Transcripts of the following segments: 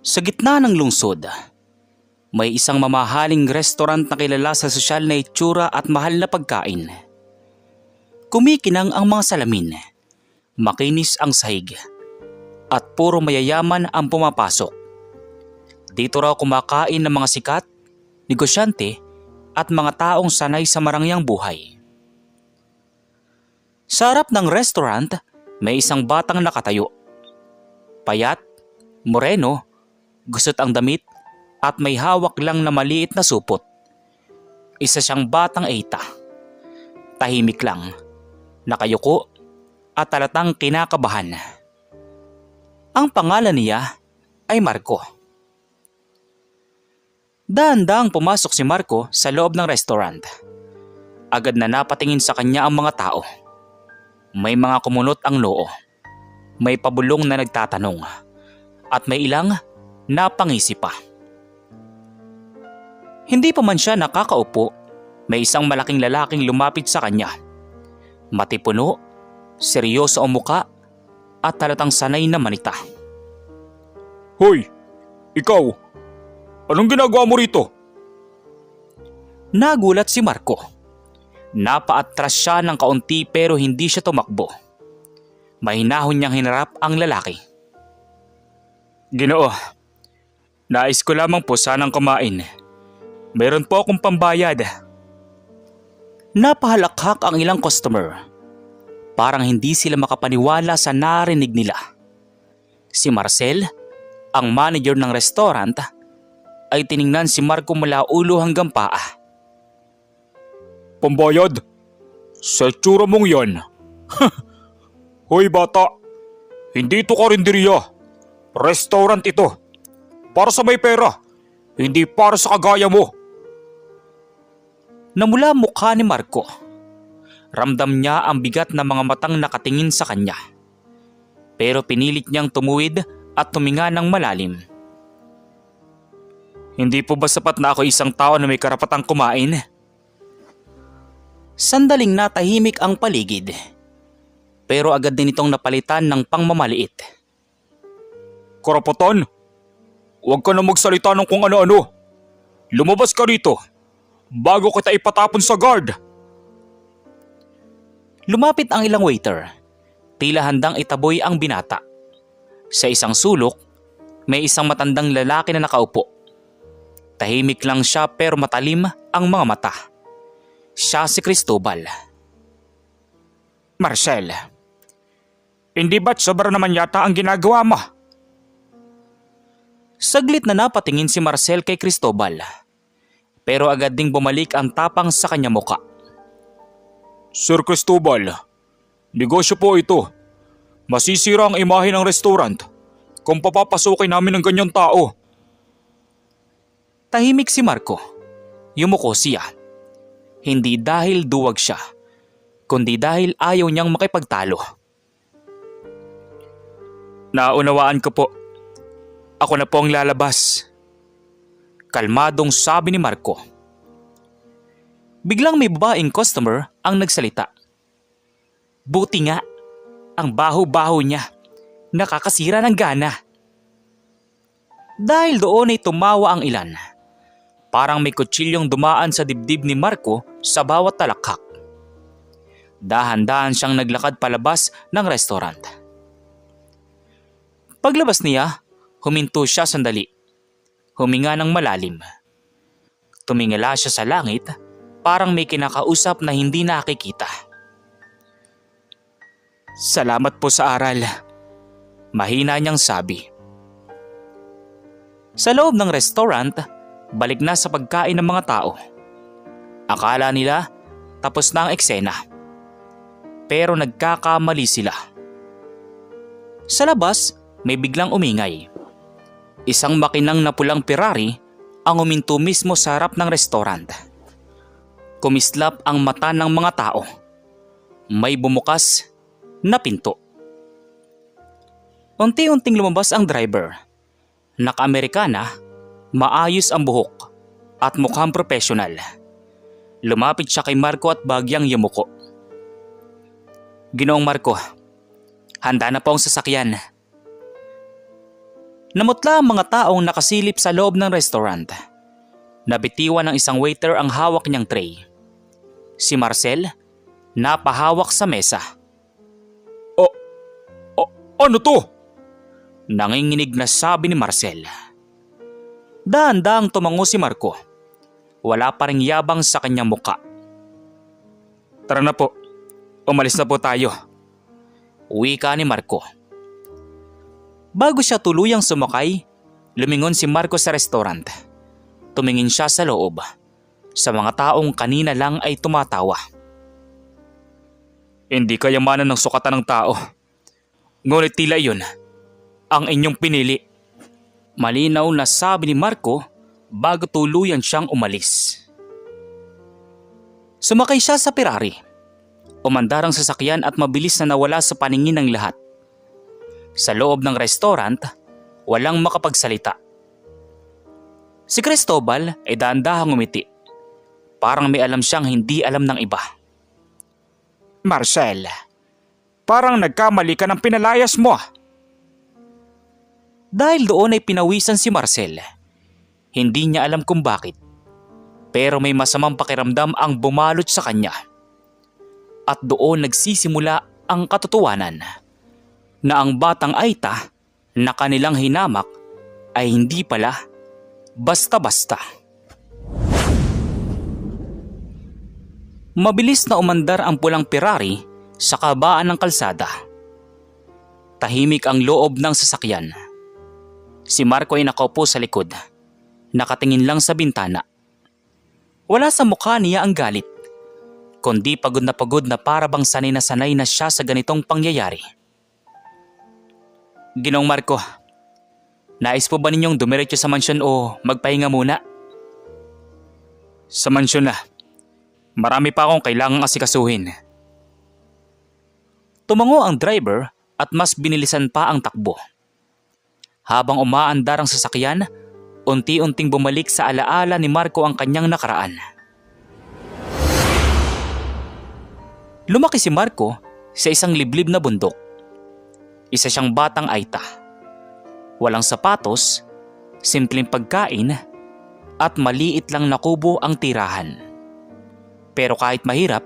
Sa gitna ng lungsod, may isang mamahaling restaurant na kilala sa sosyal na itsura at mahal na pagkain. Kumikinang ang mga salamin, makinis ang sahig, at puro mayayaman ang pumapasok. Dito raw kumakain ng mga sikat, negosyante at mga taong sanay sa marangyang buhay. Sa harap ng restaurant, may isang batang nakatayo. Payat, moreno, gusot ang damit at may hawak lang na maliit na supot. Isa siyang batang eita. Tahimik lang, nakayuko at talatang kinakabahan. Ang pangalan niya ay Marco. Dahan-dahang pumasok si Marco sa loob ng restaurant. Agad na napatingin sa kanya ang mga tao. May mga kumunot ang noo. May pabulong na nagtatanong. At may ilang napangisi pa. Hindi pa man siya nakakaupo, may isang malaking lalaking lumapit sa kanya. Matipuno, seryoso ang muka at talatang sanay na manita. Hoy, ikaw! Anong ginagawa mo rito? Nagulat si Marco. Napaatras siya ng kaunti pero hindi siya tumakbo. Mahinahon niyang hinarap ang lalaki. Ginoo, nais ko lamang po sanang kumain. Meron po akong pambayad. Napahalakhak ang ilang customer. Parang hindi sila makapaniwala sa narinig nila. Si Marcel, ang manager ng restaurant, ay tiningnan si Marco mula ulo hanggang paa. Pambayad? Sa itsura mong yan. Hoy bata, hindi ito karinderiya. Restaurant ito. Para sa may pera, hindi para sa kagaya mo. Namula mukha ni Marco. Ramdam niya ang bigat na mga matang nakatingin sa kanya. Pero pinilit niyang tumuwid at tuminga ng malalim. Hindi po ba sapat na ako isang tao na may karapatang kumain? Sandaling natahimik ang paligid. Pero agad din itong napalitan ng pangmamaliit. Karapatan? Huwag ka na magsalita ng kung ano-ano. Lumabas ka rito bago kita ipatapon sa guard. Lumapit ang ilang waiter. Tila handang itaboy ang binata. Sa isang sulok, may isang matandang lalaki na nakaupo. Tahimik lang siya pero matalim ang mga mata. Siya si Cristobal. Marcel, hindi ba't sobra naman yata ang ginagawa mo? Saglit na napatingin si Marcel kay Cristobal. Pero agad ding bumalik ang tapang sa kanya muka. Sir Cristobal, negosyo po ito. Masisira ang imahe ng restaurant kung papapasukin namin ng ganyang tao. Tahimik si Marco. Yumuko siya. Hindi dahil duwag siya, kundi dahil ayaw niyang makipagtalo. Naunawaan ko po. Ako na po ang lalabas. Kalmadong sabi ni Marco. Biglang may babaeng customer ang nagsalita. Buti nga, ang baho-baho niya. Nakakasira ng gana. Dahil doon ay tumawa ang ilan. Parang may kutsilyong dumaan sa dibdib ni Marco sa bawat talakhak. Dahan-dahan siyang naglakad palabas ng restaurant. Paglabas niya, huminto siya sandali. Huminga ng malalim. Tumingala siya sa langit, parang may kinakausap na hindi nakikita. Salamat po sa aral. Mahina niyang sabi. Sa loob ng restaurant, balik na sa pagkain ng mga tao. Akala nila tapos na ang eksena. Pero nagkakamali sila. Sa labas, may biglang umingay. Isang makinang na pulang Ferrari ang huminto mismo sa harap ng restaurant. Kumislap ang mata ng mga tao. May bumukas na pinto. Unti-unting lumabas ang driver. Naka-Amerikana, maayos ang buhok at mukhang profesional. Lumapit siya kay Marco at bagyang yumuko. Ginoong Marco, handa na po ang sasakyan. Namutla ang mga taong nakasilip sa loob ng restaurant. Nabitiwan ng isang waiter ang hawak niyang tray. Si Marcel, napahawak sa mesa. Ano to? Nanginginig na sabi ni Marcel. Dahan-dahang tumango si Marco. Wala pa ring yabang sa kanyang muka. Tara na po. Umalis na po tayo. Wika ni Marco. Bago siya tuluyang sumakay, lumingon si Marco sa restaurant. Tumingin siya sa loob. Sa mga taong kanina lang ay tumatawa. Hindi kayamanan ng sukatan ng tao. Ngunit tila iyon ang inyong pinili. Malinaw na sabi ni Marco bago tuluyan siyang umalis. Sumakay siya sa Ferrari. Umandar ang sasakyan at mabilis na nawala sa paningin ng lahat. Sa loob ng restaurant, walang makapagsalita. Si Cristobal ay dahan-dahang ngumiti. Parang may alam siyang hindi alam ng iba. Marcel, parang nagkamali ka ng pinalayas mo. Dahil doon ay pinawisan si Marcel. Hindi niya alam kung bakit. Pero may masamang pakiramdam ang bumalot sa kanya. At doon nagsisimula ang katotohanan na ang batang Aita na kanilang hinamak ay hindi pala basta-basta. Mabilis na umandar ang pulang Ferrari sa kabaan ng kalsada. Tahimik ang loob ng sasakyan. Si Marco ay nakaupo sa likod, nakatingin lang sa bintana. Wala sa mukha niya ang galit, kundi pagod na para bang sanay na siya sa ganitong pangyayari. Ginoong Marco, nais po ba ninyong dumiretso sa mansyon o magpahinga muna? Sa mansyon na. Marami pa akong kailangang asikasuhin. Tumango ang driver at mas binilisan pa ang takbo. Habang umaandar ang sasakyan, unti-unting bumalik sa alaala ni Marco ang kanyang nakaraan. Lumaki si Marco sa isang liblib na bundok. Isa siyang batang Aita. Walang sapatos, simpleng pagkain, at maliit lang na kubo ang tirahan. Pero kahit mahirap,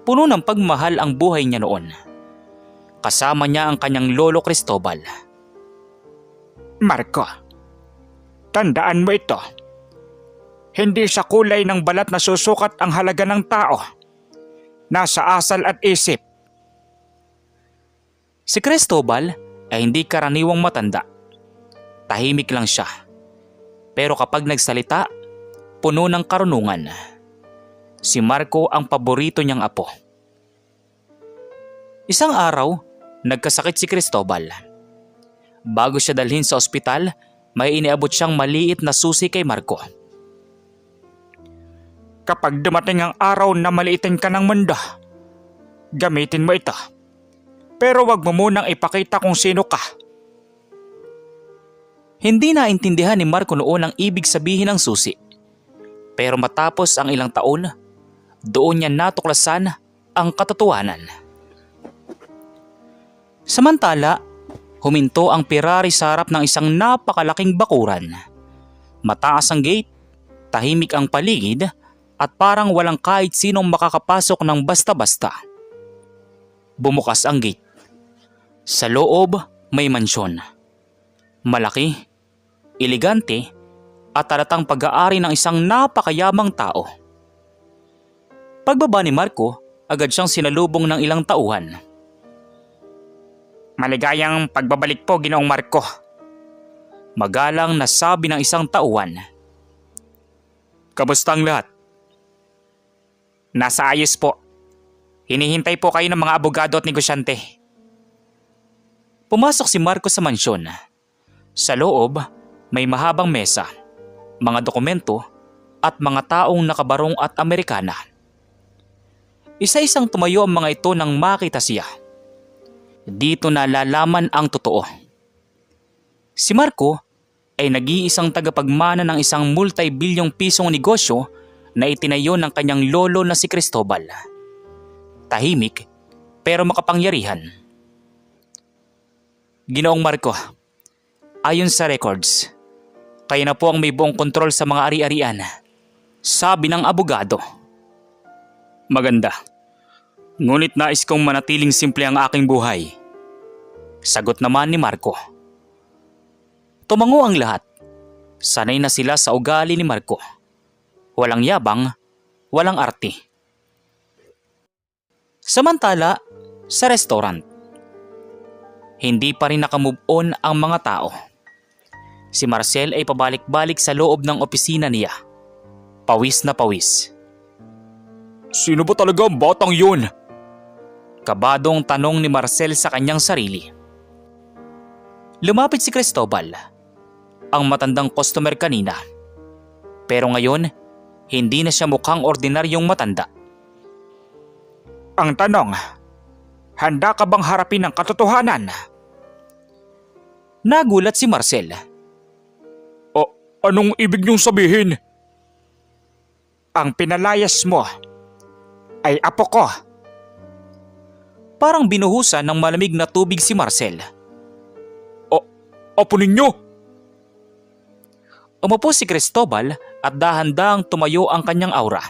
puno ng pagmahal ang buhay niya noon. Kasama niya ang kanyang lolo Cristobal. Marco, tandaan mo ito. Hindi sa kulay ng balat na susukat ang halaga ng tao. Nasa asal at isip. Si Cristobal ay hindi karaniwang matanda. Tahimik lang siya. Pero kapag nagsalita, puno ng karunungan. Si Marco ang paborito niyang apo. Isang araw, nagkasakit si Cristobal. Bago siya dalhin sa ospital, may iniabot siyang maliit na susi kay Marco. Kapag dumating ang araw na maliitin ka ng mundo, gamitin mo ito. Pero wag mo munang ipakita kung sino ka. Hindi naintindihan ni Marco noon ang ibig sabihin ng susi. Pero matapos ang ilang taon, doon niya natuklasan ang katotohanan. Samantala, huminto ang Ferrari sa harap ng isang napakalaking bakuran. Mataas ang gate, tahimik ang paligid, at parang walang kahit sinong makakapasok ng basta-basta. Bumukas ang gate. Sa loob may mansyon. Malaki, elegante, at talatang pag-aari ng isang napakayamang tao. Pagbaba ni Marco, agad siyang sinalubong ng ilang tauhan. Maligayang pagbabalik po, Ginoong Marco. Magalang na sabi ng isang tauhan. Kamusta ang lahat? Nasa ayos po. Hinihintay po kayo ng mga abogado at negosyante. Pumasok si Marco sa mansyon. Sa loob, may mahabang mesa, mga dokumento, at mga taong nakabarong at Amerikana. Isa-isang tumayo ang mga ito nang makita siya. Dito nalalaman ang totoo. Si Marco ay nag-iisang tagapagmana ng isang multi-bilyong pisong negosyo na itinayo ng kanyang lolo na si Cristobal. Tahimik pero makapangyarihan. Ginoong Marco, Ayon sa records, kayo na po ang may buong kontrol sa mga ari-arian, sabi ng abogado. Maganda. Ngunit nais kong manatiling simple ang aking buhay. Sagot naman ni Marco. Tumango ang lahat. Sanay na sila sa ugali ni Marco. Walang yabang, walang arte. Samantala, sa restaurant, hindi pa rin nakamove on ang mga tao. Si Marcel ay pabalik-balik sa loob ng opisina niya. Pawis na pawis. Sino ba talaga ang batang yun? Kabadong tanong ni Marcel sa kanyang sarili. Lumapit si Cristobal, ang matandang customer kanina. Pero ngayon, hindi na siya mukhang ordinaryong matanda. Ang tanong, handa ka bang harapin ang katotohanan? Nagulat si Marcel. Anong ibig niyong sabihin? Ang pinalayas mo ay apo ko. Parang binuhusan ng malamig na tubig si Marcel. Apo ninyo? Umupo si Cristobal at dahan-dahang tumayo ang kanyang aura.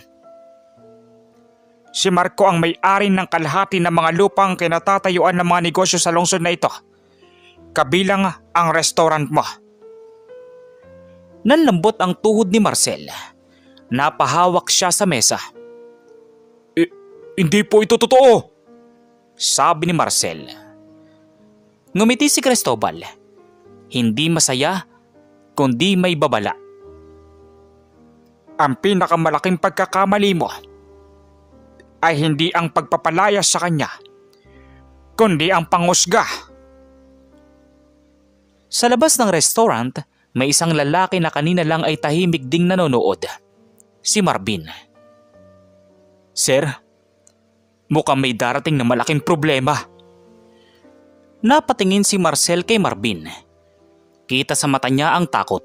Si Marco ang may-ari ng kalahati ng mga lupang kinatatayuan ng mga negosyo sa lungsod na ito. Kabilang ang restaurant mo. Nanlambot ang tuhod ni Marcel. Napahawak siya sa mesa. Hindi po ito totoo, sabi ni Marcel. Ngumiti si Cristobal. Hindi masaya, kundi may babala. Ang pinakamalaking pagkakamali mo ay hindi ang pagpapalayas sa kanya, kundi ang pangusga. Sa labas ng restaurant, may isang lalaki na kanina lang ay tahimik ding nanonood. Si Marvin. Sir, mukhang may darating na malaking problema. Napatingin si Marcel kay Marvin. Kita sa mata niya ang takot.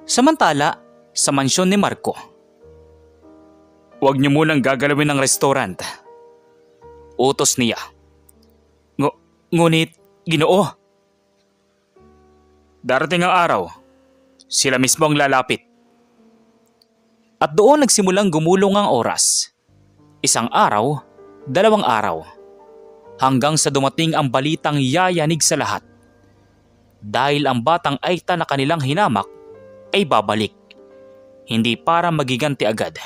Samantala, sa mansyon ni Marco. Huwag niyo munang gagalawin ang restaurant, utos niya. Ngunit, Ginoo, darating ang araw, sila mismo ang lalapit. At doon nagsimulang gumulong ang oras. 1 araw, 2 araw, hanggang sa dumating ang balitang yayanig sa lahat. Dahil ang batang Aita na kanilang hinamak ay babalik. Hindi para magiganti agad,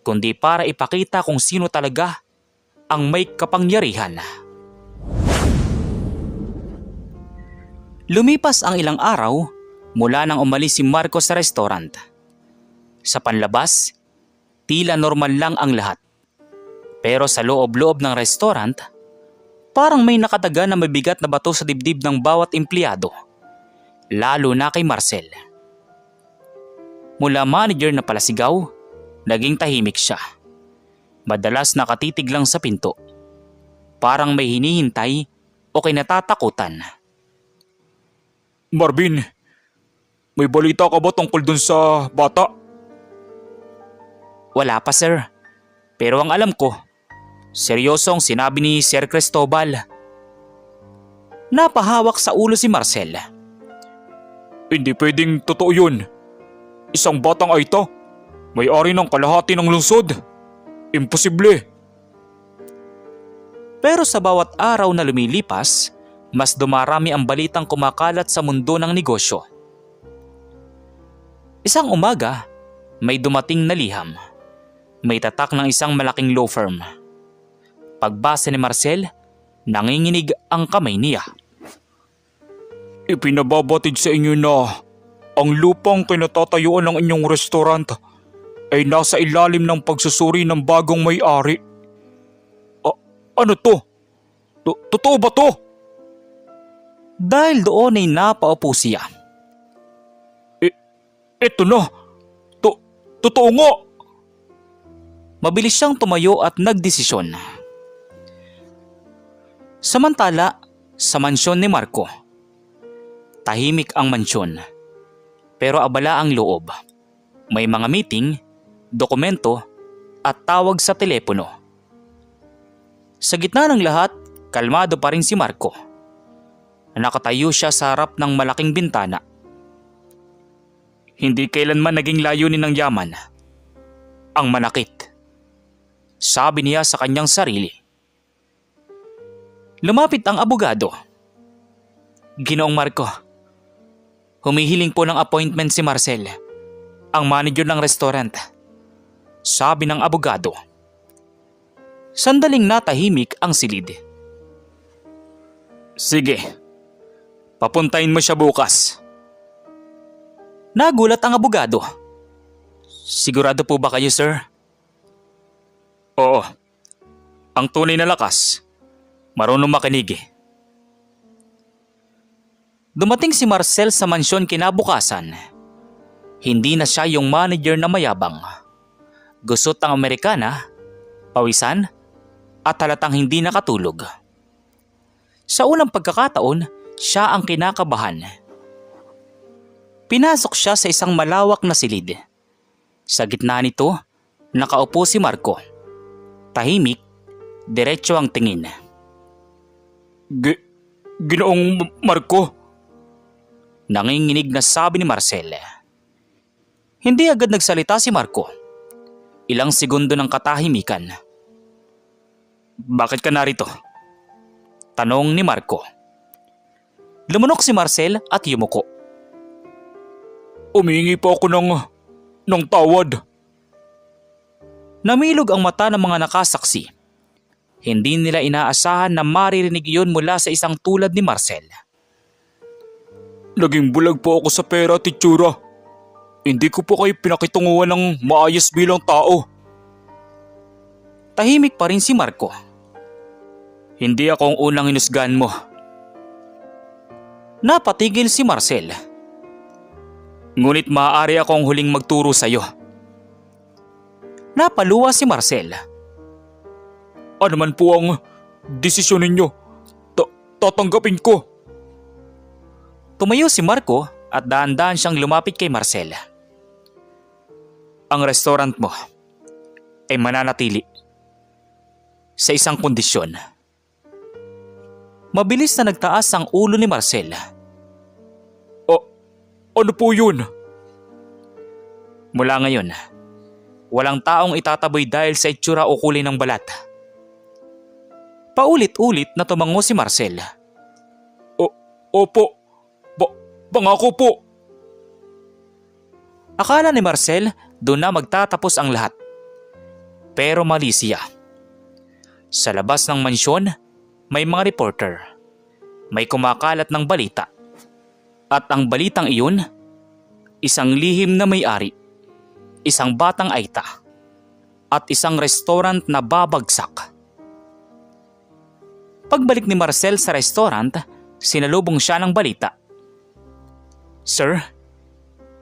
kundi para ipakita kung sino talaga ang may kapangyarihan. Lumipas ang ilang araw mula nang umalis si Marco sa restaurant. Sa panlabas, tila normal lang ang lahat. Pero sa loob-loob ng restaurant, parang may nakataga na mabigat na bato sa dibdib ng bawat empleyado, lalo na kay Marcel. Mula manager na palasigaw, naging tahimik siya. Madalas nakatitig lang sa pinto. Parang may hinihintay o kinatatakutan. Marvin, may balita ka ba tungkol dun sa bata? Wala pa, sir. Pero ang alam ko, seryosong sinabi ni Sir Cristobal. Napahawak sa ulo si Marcel. Hindi pwedeng totoo yun. Isang batang Aita, may-ari ng kalahati ng lungsod. Imposible. Pero sa bawat araw na lumilipas, mas dumarami ang balitang kumakalat sa mundo ng negosyo. Isang umaga, may dumating na liham. May tatak ng isang malaking law firm. Pagbasa ni Marcel, nanginginig ang kamay niya. Ipinababatid sa inyo na ang lupang kinatatayuan ng inyong restaurant ay nasa ilalim ng pagsusuri ng bagong may-ari. Ano to? Totoo ba to? Dahil doon ay napaupo siya. Ito na. Totoo nga. Mabilis siyang tumayo at nagdesisyon. Samantala, sa mansyon ni Marco. Tahimik ang mansyon, pero abala ang loob. May mga meeting, dokumento at tawag sa telepono. Sa gitna ng lahat, kalmado pa rin si Marco. Nakatayo siya sa harap ng malaking bintana. Hindi kailanman naging layunin ng yaman ang manakit, sabi niya sa kanyang sarili. Lumapit ang abogado. Ginoong Marco, humihiling po ng appointment si Marcel, ang manager ng restaurant, sabi ng abogado. Sandaling natahimik ang silid. Sige, papuntahin mo siya bukas. Nagulat ang abogado. Sigurado po ba kayo, sir? Oo. Ang tunay na lakas, marunong makinig. Dumating si Marcel sa mansyon kinabukasan. Hindi na siya yung manager na mayabang. Gusot ang Amerikana, pawisan, at halatang hindi nakatulog. Sa unang pagkakataon, siya ang kinakabahan. Pinasok siya sa isang malawak na silid. Sa gitna nito, nakaupo si Marco. Tahimik, diretso ang tingin. Ginoong Marco? Nanginginig na sabi ni Marcel. Hindi agad nagsalita si Marco. Ilang segundo ng katahimikan. Bakit ka narito? Tanong ni Marco. Lumunok si Marcel at yumuko. Umingi po ako ng tawad. Namilog ang mata ng mga nakasaksi. Hindi nila inaasahan na maririnig iyon mula sa isang tulad ni Marcel. Naging bulag po ako sa pera at itsura. Hindi ko po kayo pinakitunguhan ng maayos bilang tao. Tahimik pa rin si Marco. Hindi ako ang unang hinusgahan mo. Napatigil si Marcel. Ngunit maaari akong huling magturo sa iyo. Napaluwa si Marcel. Ano man po ang desisyon ninyo, tatanggapin ko. Tumayo si Marco at daan-daan siyang lumapit kay Marcel. Ang restaurant mo ay mananatili sa isang kondisyon. Mabilis na nagtaas ang ulo ni Marcel. Ano po yun? Mula ngayon, walang taong itataboy dahil sa itsura o kulay ng balat. Paulit-ulit na tumango si Marcel. Opo, pangako po. Akala ni Marcel doon na magtatapos ang lahat. Pero mali siya. Sa labas ng mansyon, may mga reporter. May kumakalat ng balita. At ang balitang iyon, isang lihim na may-ari, isang batang aita, at isang restaurant na babagsak. Pagbalik ni Marcel sa restaurant, sinalubong siya ng balita. Sir,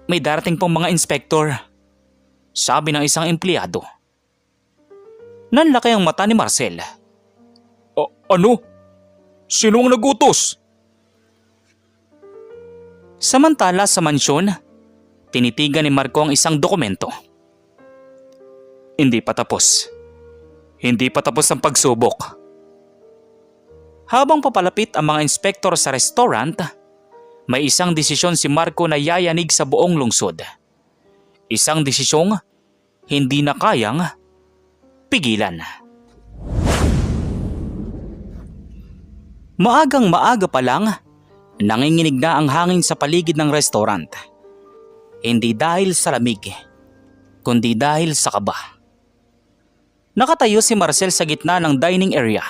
may darating pong mga inspektor, sabi ng isang empleyado. Nanlaki ang mata ni Marcel. Ano? Sinong nagutos? Samantala sa mansyon, tinitigan ni Marco ang isang dokumento. Hindi pa tapos. Hindi pa tapos ang pagsubok. Habang papalapit ang mga inspektor sa restaurant, may isang desisyon si Marco na yayanig sa buong lungsod. Isang desisyong hindi na kayang pigilan. Maagang maaga pa lang, nanginginig na ang hangin sa paligid ng restaurant. Hindi dahil sa lamig, kundi dahil sa kaba. Nakatayo si Marcel sa gitna ng dining area.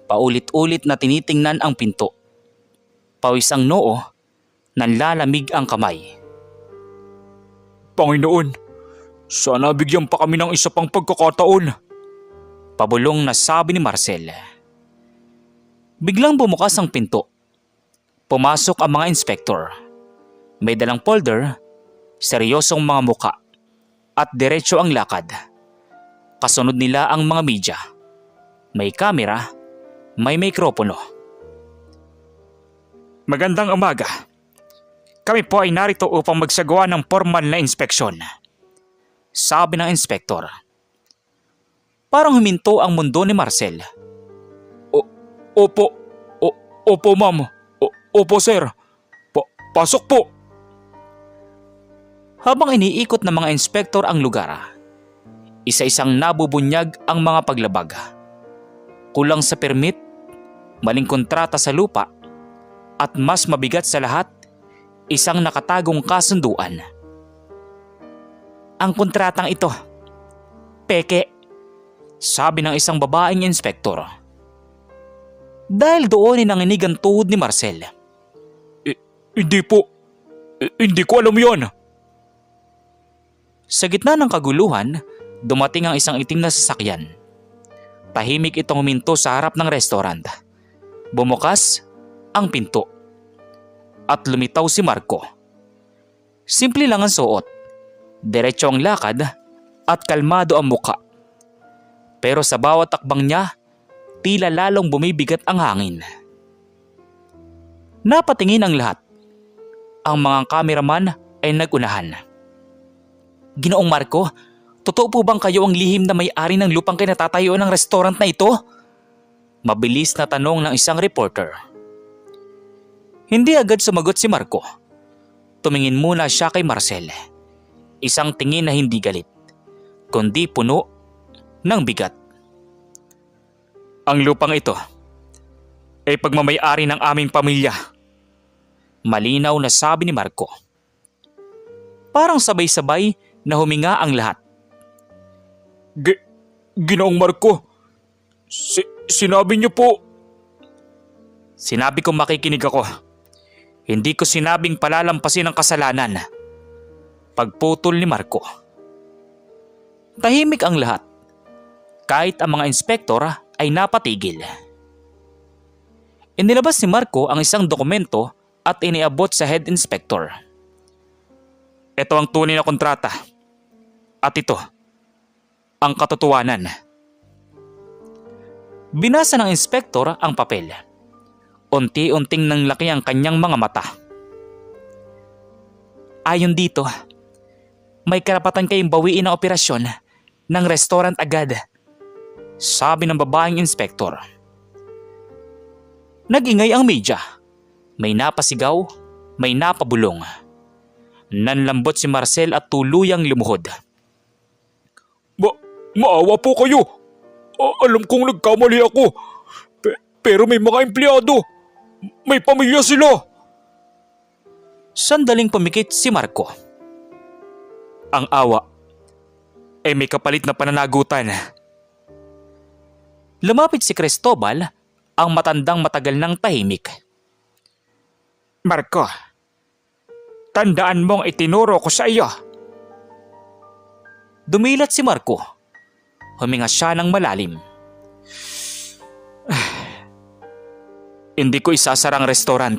Paulit-ulit na tinitingnan ang pinto. Pawis ang noo, nanlalamig ang kamay. Panginoon, sana bigyan pa kami ng isa pang pagkakataon. Pabulong na sabi ni Marcel. Biglang bumukas ang pinto. Pumasok ang mga inspektor. May dalang folder, seryosong mga muka, at diretso ang lakad. Kasunod nila ang mga media. May kamera, may mikropono. Magandang umaga. Kami po ay narito upang magsagawa ng formal na inspeksyon, sabi ng inspektor. Parang huminto ang mundo ni Marcel. Opo, ma'am. Opo sir, pasok po. Habang iniikot ng mga inspektor ang lugar, isa-isang nabubunyag ang mga paglabag. Kulang sa permit, maling kontrata sa lupa, at mas mabigat sa lahat, isang nakatagong kasunduan. Ang kontratang ito, peke, sabi ng isang babaeng inspektor. Dahil doon ay nanginig ang tuhod ni Marcel. Hindi po, hindi ko alam yon. Sa gitna ng kaguluhan, dumating ang isang itim na sasakyan. Tahimik itong huminto sa harap ng restaurant. Bumukas ang pinto. At lumitaw si Marco. Simple lang ang suot. Diretso ang lakad at kalmado ang muka. Pero sa bawat takbang niya, tila lalong bumibigat ang hangin. Napatingin ang lahat. Ang mga kameraman ay nagunahan. Ginoong Marco, totoo po bang kayo ang lihim na may-ari ng lupang kinatatayuan ng restaurant na ito? Mabilis na tanong ng isang reporter. Hindi agad sumagot si Marco. Tumingin muna siya kay Marcel. Isang tingin na hindi galit, kundi puno ng bigat. Ang lupang ito ay pagmamay-ari ng aming pamilya. Malinaw na sabi ni Marco. Parang sabay-sabay na huminga ang lahat. Ginoong Marco, sinabi niyo po. Sinabi ko makikinig ako. Hindi ko sinabing palalampasin ang kasalanan. Pagputol ni Marco. Tahimik ang lahat. Kahit ang mga inspektor ay napatigil. Inilabas ni Marco ang isang dokumento at iniabot sa head inspector. Ito ang tunay na kontrata. At ito, ang katotohanan. Binasa ng inspektor ang papel. Unti-unting nanglaki ang kanyang mga mata. Ayon dito, may karapatan kayong bawiin ang operasyon ng restaurant agad, sabi ng babaeng inspektor. Nag-ingay ang media. May napasigaw, may napabulong. Nanlambot si Marcel at tuluyang lumuhod. Maawa po kayo. Alam kong nagkamali ako. Pero may mga empleyado. May pamilya sila. Sandaling pumikit si Marco. Ang awa ay may kapalit na pananagutan. Lumapit si Cristobal, ang matandang matagal ng tahimik. Marco, tandaan mong itinuro ko sa iyo. Dumilat si Marco. Huminga siya ng malalim. Hindi ko isasara ang restaurant.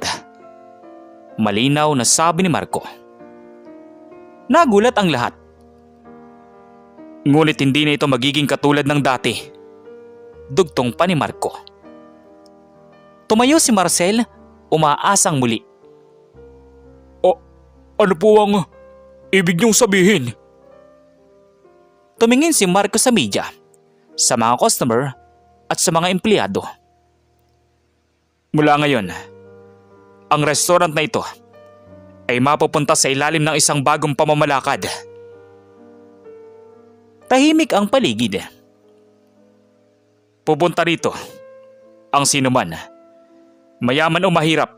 Malinaw na sabi ni Marco. Nagulat ang lahat. Ngunit hindi na ito magiging katulad ng dati. Dugtong pa ni Marco. Tumayo si Marcel, umaasang muli. Ano po ang ibig niyong sabihin? Tumingin si Marco sa media, sa mga customer at sa mga empleyado. Mula ngayon, ang restaurant na ito ay mapupunta sa ilalim ng isang bagong pamamalakad. Tahimik ang paligid. Pupunta rito ang sinuman, mayaman o mahirap,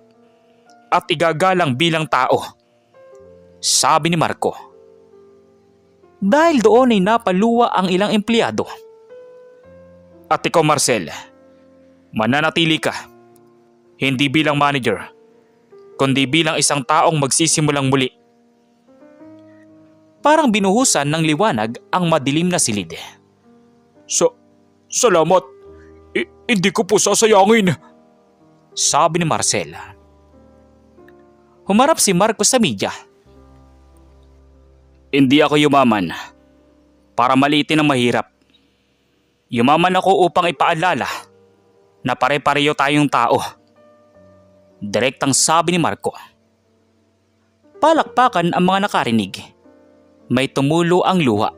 at igagalang bilang tao, sabi ni Marco. Dahil doon ay napaluwa ang ilang empleyado. At ikaw Marcel, mananatili ka, hindi bilang manager, kundi bilang isang taong magsisimulang muli. Parang binuhusan ng liwanag ang madilim na silid. Salamat. Hindi ko po sasayangin, sabi ni Marcel. Humarap si Marco sa media. Hindi ako yumaman para maliitin ang mahirap. Yumaman ako upang ipaalala na pare-pareho tayong tao. Direktang sabi ni Marco. Palakpakan ang mga nakarinig. May tumulo ang luha.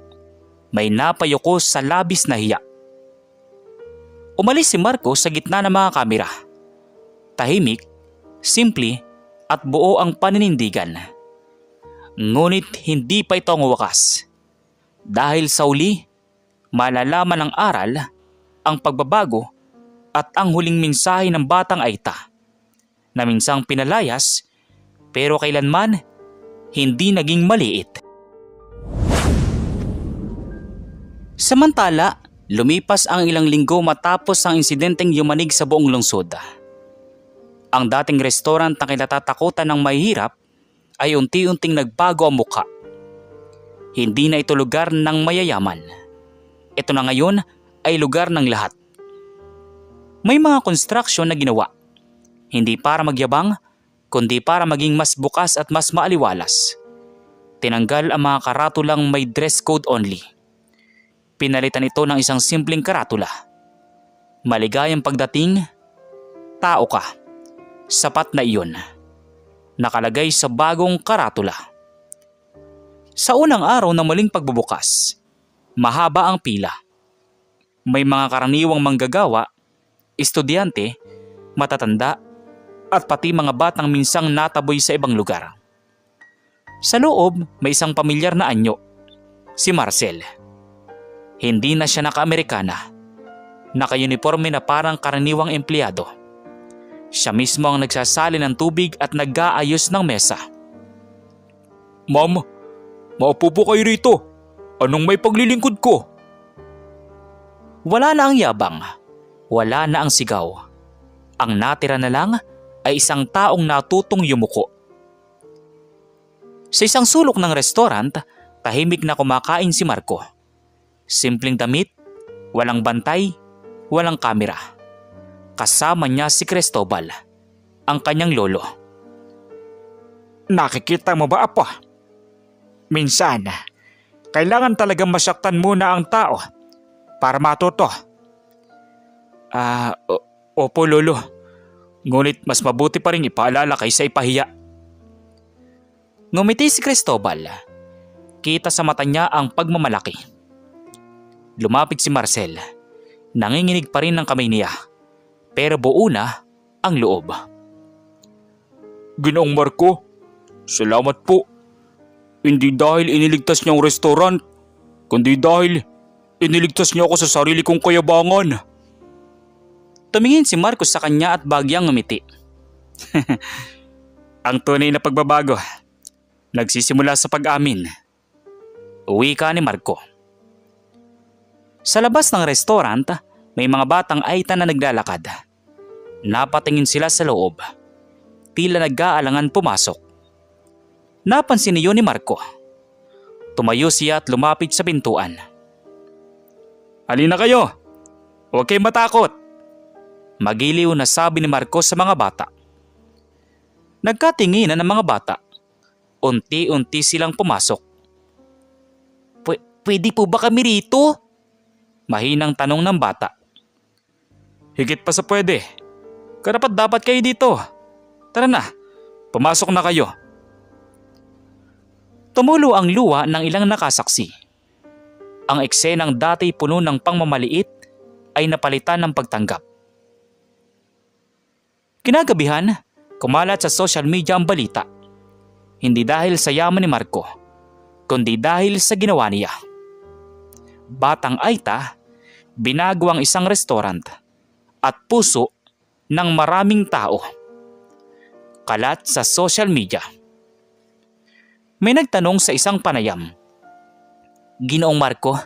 May napayuko sa labis na hiya. Umalis si Marco sa gitna ng mga kamera. Tahimik Simple at buo ang paninindigan. Ngunit hindi pa ito ang wakas. Dahil sa uli, malalaman ng aral ang pagbabago at ang huling mensahe ng batang Aita na minsang pinalayas pero kailanman hindi naging maliit. Samantala, lumipas ang ilang linggo matapos ang insidenteng yumanig sa buong lungsod. Ang dating restaurant na kinatatakutan ng mahihirap ay unti-unting nagbago ang mukha. Hindi na ito lugar ng mayayaman. Ito na ngayon ay lugar ng lahat. May mga construction na ginawa. Hindi para magyabang, kundi para maging mas bukas at mas maaliwalas. Tinanggal ang mga karatulang may dress code only. Pinalitan ito ng isang simpleng karatula. Maligayang pagdating, tao ka. Sapat na iyon. Nakalagay sa bagong karatula. Sa unang araw ng muling pagbubukas, mahaba ang pila. May mga karaniwang manggagawa, estudyante, matatanda, at pati mga batang minsang nataboy sa ibang lugar. Sa loob, may isang pamilyar na anyo, si Marcel. Hindi na siya naka-Amerikana. Naka-uniforme na parang karaniwang empleyado. Siya mismo ang nagsasali ng tubig at nag-aayos ng mesa. Ma'am, maupo po kayo rito. Anong may paglilingkod ko? Wala na ang yabang. Wala na ang sigaw. Ang natira na lang ay isang taong natutong yumuko. Sa isang sulok ng restaurant, tahimik na kumakain si Marco. Simpleng damit, walang bantay, walang kamera. Kasama niya si Cristobal, ang kanyang lolo. Nakikita mo ba, Apo? Minsan, kailangan talagang masaktan muna ang tao para matuto. Opo lolo. Ngunit mas mabuti pa rin ipaalala kaysa ipahiya. Ngumiti si Cristobal. Kita sa mata niya ang pagmamalaki. Lumapit si Marcel. Nanginginig pa rin ng kamay niya. Pero buo na ang loob. Ginoong Marco, salamat po. Hindi dahil iniligtas niya ang restaurant, kundi dahil iniligtas niya ako sa sarili kong kayabangan. Tumingin si Marcos sa kanya at bagyang ngumiti. Ang tunay na pagbabago, nagsisimula sa pag-amin. Uwi ka ni Marco. Sa labas ng restaurant, may mga batang Aita na naglalakad. Napatingin sila sa loob. Tila nag-aalangan pumasok. Napansin niyo ni Marco. Tumayo siya at lumapit sa pintuan. Halina kayo! Huwag kayong matakot! Magiliw na sabi ni Marco sa mga bata. Nagkatinginan ang mga bata. Unti-unti silang pumasok. Pwede po ba kami rito? Mahinang tanong ng bata. Higit pa sa pwede. Karapat dapat kayo dito. Tara na, pumasok na kayo. Tumulo ang luha ng ilang nakasaksi. Ang eksenang dati puno ng pangmamaliit ay napalitan ng pagtanggap. Kinagabihan, kumalat sa social media ang balita. Hindi dahil sa yaman ni Marco, kundi dahil sa ginawa niya. Batang Aita, binago ang isang restaurant at puso ng maraming tao. Kalat sa social media. May nagtanong sa isang panayam, Ginoong Marco,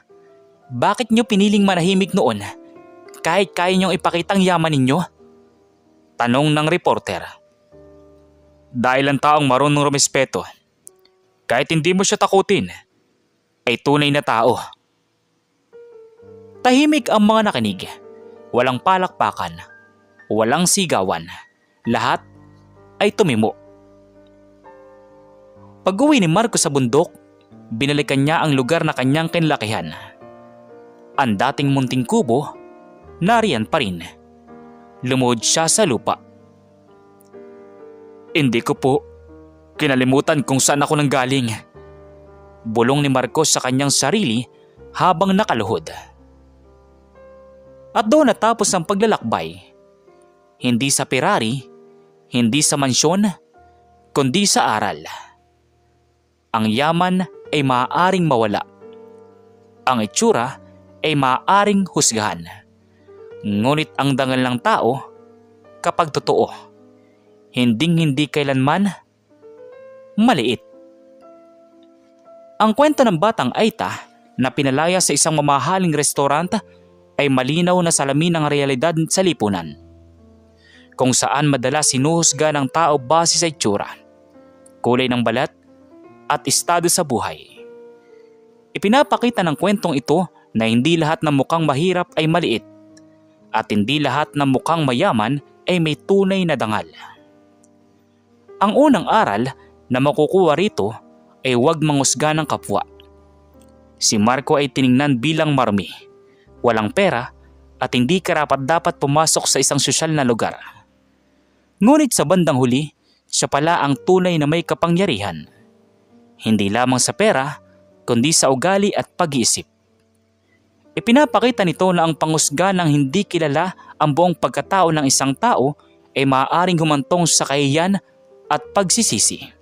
bakit niyo piniling manahimik noon kahit kaya niyong ipakitang yaman ninyo? Tanong ng reporter. Dahil ang taong marunong rumespeto, kahit hindi mo siya takutin, ay tunay na tao. Tahimik ang mga nakinig. Walang palakpakan. Walang sigawan. Lahat ay tumimo. Pag-uwi ni Marco sa bundok, binalikan niya ang lugar na kanyang kinlakihan. Ang dating munting kubo, nariyan pa rin. Lumuhod siya sa lupa. Hindi ko po kinalimutan kung saan ako nanggaling. Bulong ni Marcos sa kanyang sarili habang nakaluhod. At doon natapos ang paglalakbay. Hindi sa Ferrari, hindi sa mansyon, kundi sa aral. Ang yaman ay maaaring mawala. Ang itsura ay maaaring husgahan. Ngunit ang dangal ng tao, kapag totoo, hinding-hindi kailanman maliit. Ang kwento ng batang Aita na pinalaya sa isang mamahaling restaurant ay malinaw na salamin ng realidad sa lipunan, kung saan madalas sinuhusga ng tao base sa itsura, kulay ng balat at estado sa buhay. Ipinapakita ng kwentong ito na hindi lahat ng mukhang mahirap ay maliit at hindi lahat ng mukhang mayaman ay may tunay na dangal. Ang unang aral na makukuha rito ay huwag mangusga ng kapwa. Si Marco ay tiningnan bilang marumi, walang pera at hindi karapat-dapat pumasok sa isang sosyal na lugar. Ngunit sa bandang huli, siya pala ang tunay na may kapangyarihan. Hindi lamang sa pera, kundi sa ugali at pag-iisip. Ipinapakita nito na ang pangusga ng hindi kilala ang buong pagkatao ng isang tao ay maaaring humantong sa kahihiyan at pagsisisi.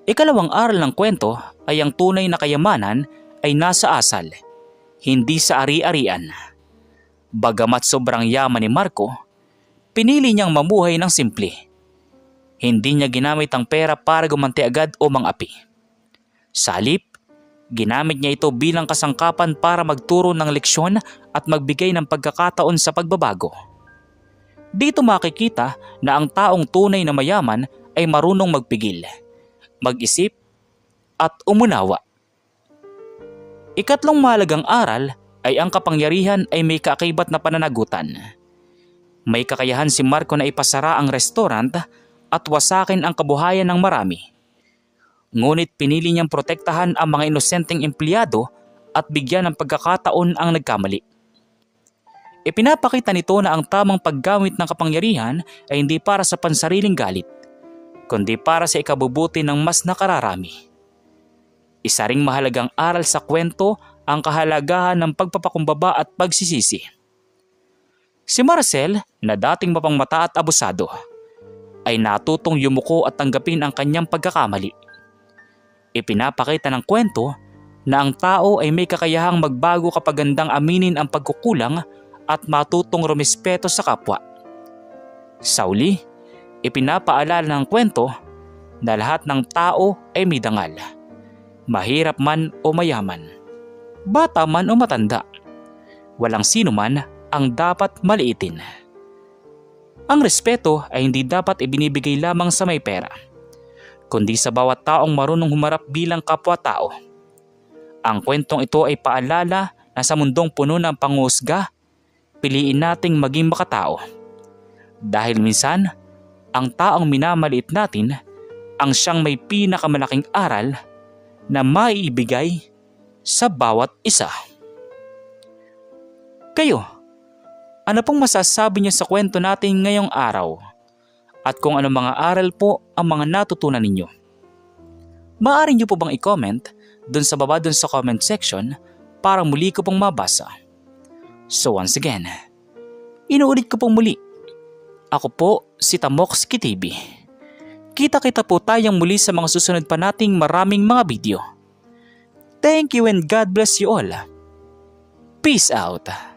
Ikalawang aral ng kwento ay ang tunay na kayamanan ay nasa asal, hindi sa ari-arian. Bagamat sobrang yaman ni Marco, pinili niyang mamuhay ng simple. Hindi niya ginamit ang pera para gumanti agad o mang-api. Sa halip, ginamit niya ito bilang kasangkapan para magturo ng leksyon at magbigay ng pagkakataon sa pagbabago. Dito makikita na ang taong tunay na mayaman ay marunong magpigil, mag-isip at umunawa. Ikatlong mahalagang aral ay ang kapangyarihan ay may kaakibat na pananagutan. May kakayahan si Marco na ipasara ang restaurant at wasakin ang kabuhayan ng marami. Ngunit pinili niyang protektahan ang mga inosenteng empleyado at bigyan ng pagkakataon ang nagkamali. Ipinapakita nito na ang tamang paggamit ng kapangyarihan ay hindi para sa pansariling galit, kundi para sa ikabubuti ng mas nakararami. Isa ring mahalagang aral sa kwento ang kahalagahan ng pagpapakumbaba at pagsisisi. Si Marcel, na dating mapangmata at abusado, ay natutong yumuko at tanggapin ang kanyang pagkakamali. Ipinapakita ng kwento na ang tao ay may kakayahang magbago kapag handang aminin ang pagkukulang at matutong rumispeto sa kapwa. Sa uli, ipinapaalala ng kwento na lahat ng tao ay may dangal, mahirap man o mayaman, bata man o matanda. Walang sino man ang dapat maliitin. Ang respeto ay hindi dapat ibinibigay lamang sa may pera, kundi sa bawat taong marunong humarap bilang kapwa-tao. Ang kwentong ito ay paalala na sa mundong puno ng panghuhusga, piliin nating maging makatao. Dahil minsan, ang taong minamaliit natin ang siyang may pinakamalaking aral na maibigay sa bawat isa. Kayo, ano pong masasabi niyo sa kwento natin ngayong araw? At kung ano mga aral po ang mga natutunan ninyo? Maaari niyo po bang i-comment dun sa baba dun sa comment section para muli ko pong mabasa? So once again, inuulit ko pong muli. Ako po si Tamoxki TV. Kita-kita po tayong muli sa mga susunod pa nating maraming mga video. Thank you and God bless you all. Peace out.